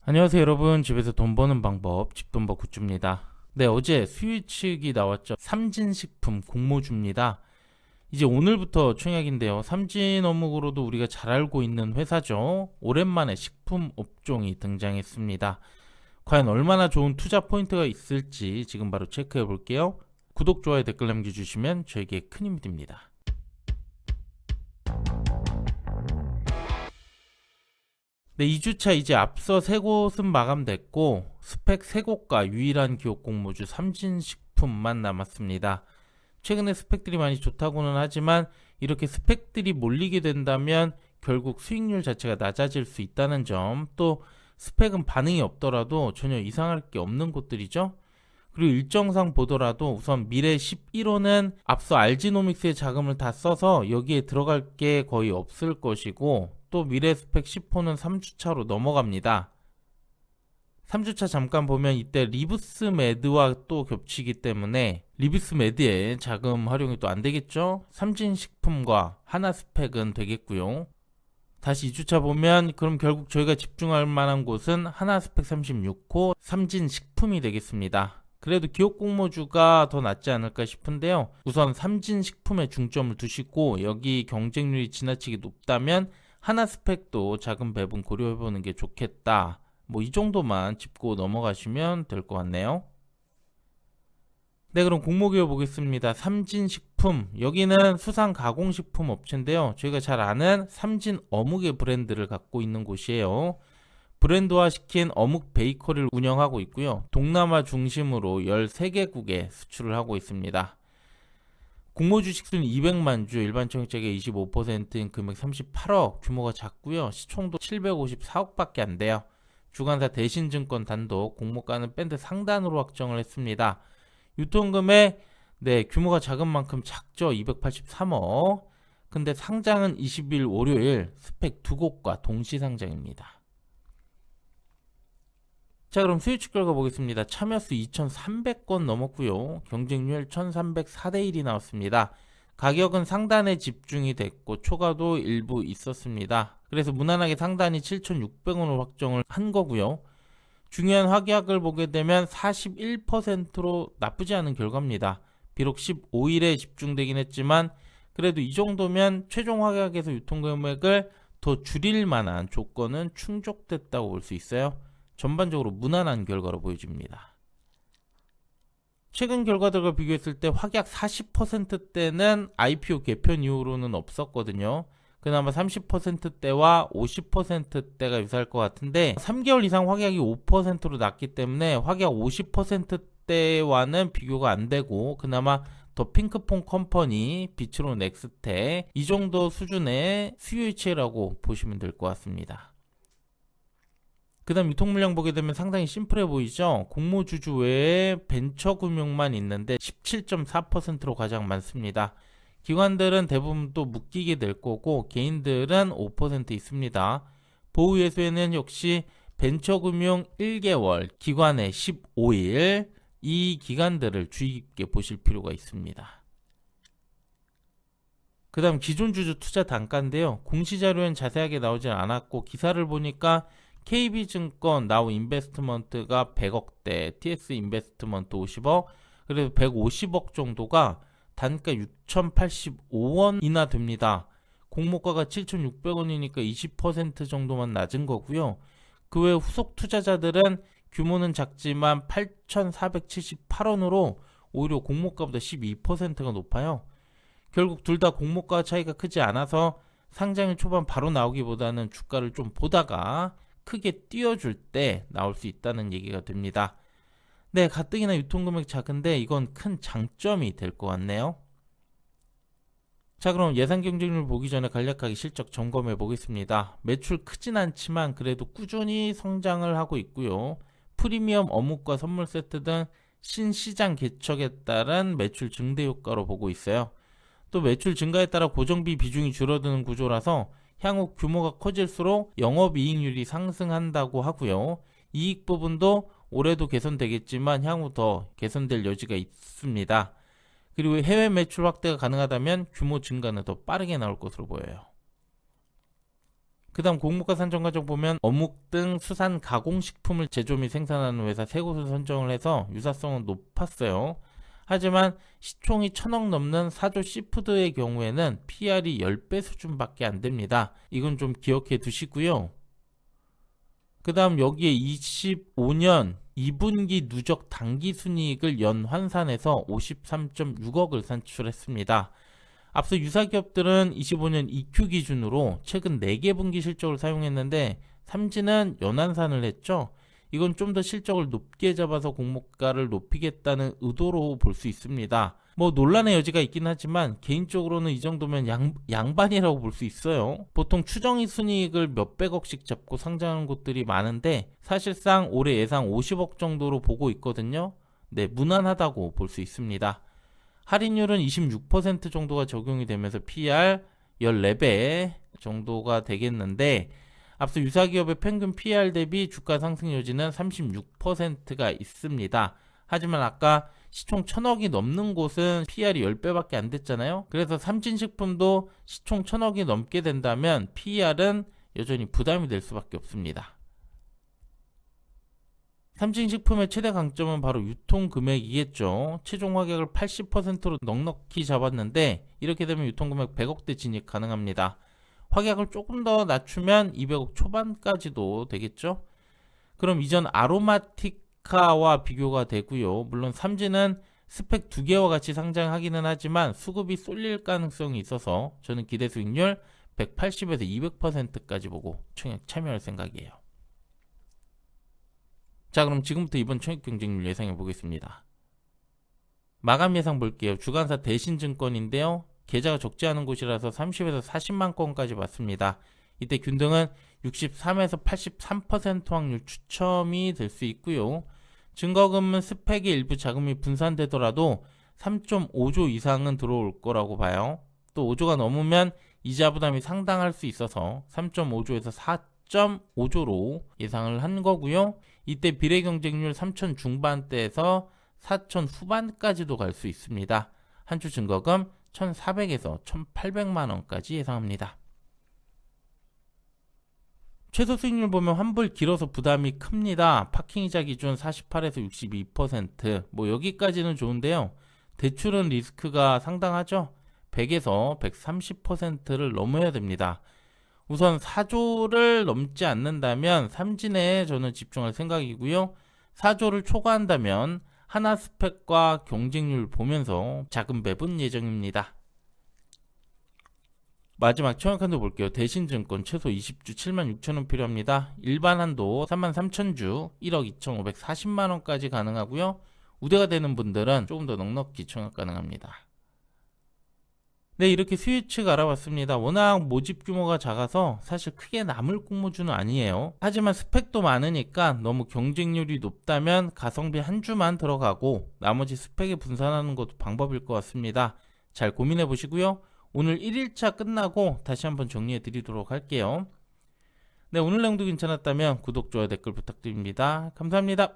안녕하세요 여러분, 집에서 돈 버는 방법 집돈버 굿즈입니다. 네, 어제 수요일 측이 나왔죠. 삼진식품 공모주입니다. 이제 오늘부터 청약인데요. 삼진 어묵으로도 우리가 잘 알고 있는 회사죠. 오랜만에 식품 업종이 등장했습니다. 과연 얼마나 좋은 투자 포인트가 있을지 지금 바로 체크해 볼게요. 구독, 좋아요, 댓글 남겨주시면 저에게 큰 힘이 됩니다. 네, 2주차 이제 앞서 3곳은 마감됐고 스펙 3곳과 유일한 기업 공모주 삼진식품만 남았습니다. 최근에 스펙들이 많이 좋다고는 하지만 이렇게 스펙들이 몰리게 된다면 결국 수익률 자체가 낮아질 수 있다는 점, 또 스펙은 반응이 없더라도 전혀 이상할 게 없는 곳들이죠. 그리고 일정상 보더라도 우선 미래 11호는 앞서 알지노믹스의 자금을 다 써서 여기에 들어갈 게 거의 없을 것이고, 또 미래 스펙 10호는 3주차로 넘어갑니다. 3주차 잠깐 보면 이때 리브스 매드와 또 겹치기 때문에 리브스 매드에 자금 활용이 또 안 되겠죠. 삼진식품과 하나스펙은 되겠고요. 다시 2주차 보면 그럼 결국 저희가 집중할 만한 곳은 하나스펙 36호 삼진식품이 되겠습니다. 그래도 기업 공모주가 더 낫지 않을까 싶은데요. 우선 삼진식품에 중점을 두시고 여기 경쟁률이 지나치게 높다면 하나스펙도 자금 배분 고려해보는 게 좋겠다. 뭐 이 정도만 짚고 넘어가시면 될 것 같네요. 네, 그럼 공모기업 보겠습니다. 삼진식품, 여기는 수상 가공식품 업체인데요. 저희가 잘 아는 삼진 어묵의 브랜드를 갖고 있는 곳이에요. 브랜드화 시킨 어묵 베이커리를 운영하고 있고요. 동남아 중심으로 13개국에 수출을 하고 있습니다. 공모 주식수는 200만 주, 일반 청약자의 25%인 금액 38억, 규모가 작고요. 시총도 754억밖에 안 돼요. 주관사 대신증권 단독 공모가는 밴드 상단으로 확정을 했습니다. 유통금액, 네, 규모가 작은 만큼 작죠. 283억. 근데 상장은 20일 월요일 스펙 2곳과 동시 상장입니다. 자, 그럼 수요측 결과 보겠습니다. 참여수 2,300건 넘었고요. 경쟁률 1,304대 1이 나왔습니다. 가격은 상단에 집중이 됐고 초과도 일부 있었습니다. 그래서 무난하게 상단이 7,600원으로 확정을 한 거고요. 중요한 확약을 보게 되면 41%로 나쁘지 않은 결과입니다. 비록 15일에 집중되긴 했지만 그래도 이 정도면 최종 확약에서 유통금액을 더 줄일 만한 조건은 충족됐다고 볼 수 있어요. 전반적으로 무난한 결과로 보여집니다. 최근 결과들과 비교했을 때 확약 40%대는 IPO 개편 이후로는 없었거든요. 그나마 30%대와 50%대가 유사할 것 같은데 3개월 이상 확약이 5%로 낮기 때문에 확약 50%대와는 비교가 안 되고 그나마 더 핑크퐁 컴퍼니, 비츠론 엑스테 이 정도 수준의 수요일치라고 보시면 될 것 같습니다. 그 다음 유통 물량 보게 되면 상당히 심플해 보이죠. 공모주주 외에 벤처금융만 있는데 17.4%로 가장 많습니다. 기관들은 대부분 또 묶이게 될 거고 개인들은 5% 있습니다. 보유예수에는 역시 벤처금융 1개월, 기관의 15일 이 기간들을 주의 깊게 보실 필요가 있습니다. 그 다음 기존 주주 투자 단가인데요. 공시자료엔 자세하게 나오진 않았고 기사를 보니까 KB증권, 나우 인베스트먼트가 100억대, TS 인베스트먼트 50억, 그래서 150억 정도가 단가 6,085원이나 됩니다. 공모가가 7,600원이니까 20% 정도만 낮은 거고요. 그 외 후속 투자자들은 규모는 작지만 8,478원으로 오히려 공모가보다 12%가 높아요. 결국 둘 다 공모가 차이가 크지 않아서 상장일 초반 바로 나오기보다는 주가를 좀 보다가 크게 띄워줄 때 나올 수 있다는 얘기가 됩니다. 네, 가뜩이나 유통금액 작은데 이건 큰 장점이 될 것 같네요. 자, 그럼 예상 경쟁률 보기 전에 간략하게 실적 점검해 보겠습니다. 매출 크진 않지만 그래도 꾸준히 성장을 하고 있고요. 프리미엄 어묵과 선물 세트 등 신시장 개척에 따른 매출 증대 효과로 보고 있어요. 또 매출 증가에 따라 고정비 비중이 줄어드는 구조라서 향후 규모가 커질수록 영업이익률이 상승한다고 하고요. 이익 부분도 올해도 개선되겠지만 향후 더 개선될 여지가 있습니다. 그리고 해외 매출 확대가 가능하다면 규모 증가는 더 빠르게 나올 것으로 보여요. 그 다음 공모가 산정 과정 보면 어묵 등 수산 가공식품을 제조 및 생산하는 회사 3곳을 선정을 해서 유사성은 높았어요. 하지만 시총이 1000억 넘는 사조 시푸드의 경우에는 PR이 10배 수준밖에 안 됩니다. 이건 좀 기억해 두시고요. 그 다음 여기에 25년 2분기 누적 당기순이익을 연 환산해서 53.6억을 산출했습니다. 앞서 유사기업들은 25년 EQ 기준으로 최근 4개 분기 실적을 사용했는데 삼진은 연환산을 했죠. 이건 좀 더 실적을 높게 잡아서 공모가를 높이겠다는 의도로 볼 수 있습니다. 뭐 논란의 여지가 있긴 하지만 개인적으로는 이 정도면 양반이라고 볼 수 있어요. 보통 추정이 순이익을 몇백억씩 잡고 상장하는 곳들이 많은데 사실상 올해 예상 50억 정도로 보고 있거든요. 네, 무난하다고 볼 수 있습니다. 할인율은 26% 정도가 적용이 되면서 PR 14배 정도가 되겠는데 앞서 유사기업의 평균 PR 대비 주가 상승 여지는 36%가 있습니다. 하지만 아까 시총 1000억이 넘는 곳은 PR이 10배밖에 안 됐잖아요. 그래서 삼진식품도 시총 1000억이 넘게 된다면 PR은 여전히 부담이 될 수밖에 없습니다. 삼진식품의 최대 강점은 바로 유통금액이겠죠. 최종 확약을 80%로 넉넉히 잡았는데 이렇게 되면 유통금액 100억대 진입 가능합니다. 확약을 조금 더 낮추면 200억 초반까지도 되겠죠. 그럼 이전 아로마티카와 비교가 되고요. 물론 삼진은 스펙 2개와 같이 상장하기는 하지만 수급이 쏠릴 가능성이 있어서 저는 기대 수익률 180에서 200%까지 보고 청약 참여할 생각이에요. 자, 그럼 지금부터 이번 청약 경쟁률 예상해 보겠습니다. 마감 예상 볼게요. 주간사 대신증권인데요. 계좌가 적지 않은 곳이라서 30에서 40만 건까지 봤습니다. 이때 균등은 63에서 83% 확률 추첨이 될 수 있고요. 증거금은 스펙의 일부 자금이 분산되더라도 3.5조 이상은 들어올 거라고 봐요. 또 5조가 넘으면 이자 부담이 상당할 수 있어서 3.5조에서 4.5조로 예상을 한 거고요. 이때 비례 경쟁률 3천 중반대에서 4천 후반까지도 갈 수 있습니다. 한 주 증거금 1,400에서 1,800만 원까지 예상합니다. 최소 수익률 보면 환불 길어서 부담이 큽니다. 파킹이자 기준 48에서 62%. 뭐 여기까지는 좋은데요. 대출은 리스크가 상당하죠. 100에서 130%를 넘어야 됩니다. 우선 4조를 넘지 않는다면 삼진에 저는 집중할 생각이고요. 4조를 초과한다면 하나 스펙과 경쟁률 보면서 자금 배분 예정입니다. 마지막 청약 한도 볼게요. 대신증권 최소 20주 76,000원 필요합니다. 일반 한도 33,000주 1억 2,540만원까지 가능하고요. 우대가 되는 분들은 조금 더 넉넉히 청약 가능합니다. 네, 이렇게 수요 측 알아봤습니다. 워낙 모집 규모가 작아서 사실 크게 남을 공모주는 아니에요. 하지만 스펙도 많으니까 너무 경쟁률이 높다면 가성비 한 주만 들어가고 나머지 스펙에 분산하는 것도 방법일 것 같습니다. 잘 고민해 보시고요. 오늘 1일차 끝나고 다시 한번 정리해 드리도록 할게요. 네, 오늘 내용도 괜찮았다면 구독, 좋아요, 댓글 부탁드립니다. 감사합니다.